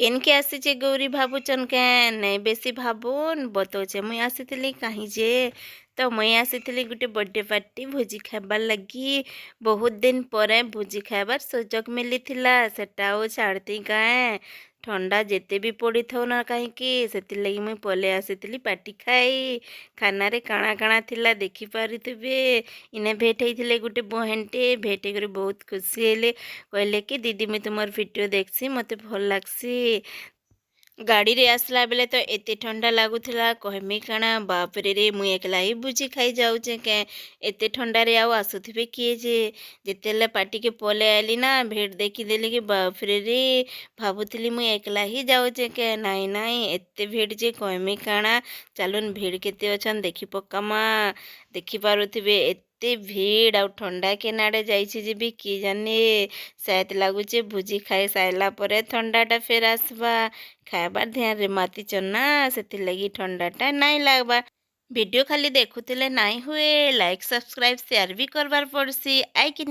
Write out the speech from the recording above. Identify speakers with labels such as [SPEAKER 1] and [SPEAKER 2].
[SPEAKER 1] केनके आसीचे गौरी भाबुचन केन नहीं बेसी भाबुन बतौचे मुई आसीथिली कहीं जे तो मुई आसीथिली गुटे बर्थडे पार्टी भोजी खाइबार लगी। बहुत दिन पर भोजी खाइबार सुजोग मिलीथिला सेटा ଆଉ ଛାଡ଼ତି କାଏଁ ठंडा जेते भी पड़ी थो ना कहीं से लगी मुई पले आसीथिली पार्टी खाई। खाना काଣା काଣା थिला देखी पारुथिबे। इने भेट होइथिले गुटे बहनटे भेट कर बहुत खुशी हेले कहले कि दीदी मुई तुमर वीडियो देखसी मते भल लागसी। गाड़ी रे आसला बेले तो एते ठंडा लागुथिला कहमी काଣା बापरे रे मुई एकला ही बुझी खाई जाऊचे के एते ठंडा रे आउ आसुथिबे किए जे जेतेले पार्टी के पले आइली ना भेट देखी देली कि बापरे रे भाबुथिली मुई एकला ही जाऊचे के नाई नाई एते भेट जे कहमी काଣା चालुन भेट केते अछन देखी पक्कामा। देखी पारुथिबे एते भीड़ आउ ठंडा केनाडे जाइछि जे भी की जाने शायद लागुचे भुजी खाई साइला परे ठंडाटा फेर आसबा। खाइबार ध्यान रे माती चना से लगी ठंडाटा नाई लागबा। वीडियो खाली देखुଥିଲେ नाई हुए लाइक सब्सक्राइब शेयर भी करबार पड़सी आई कि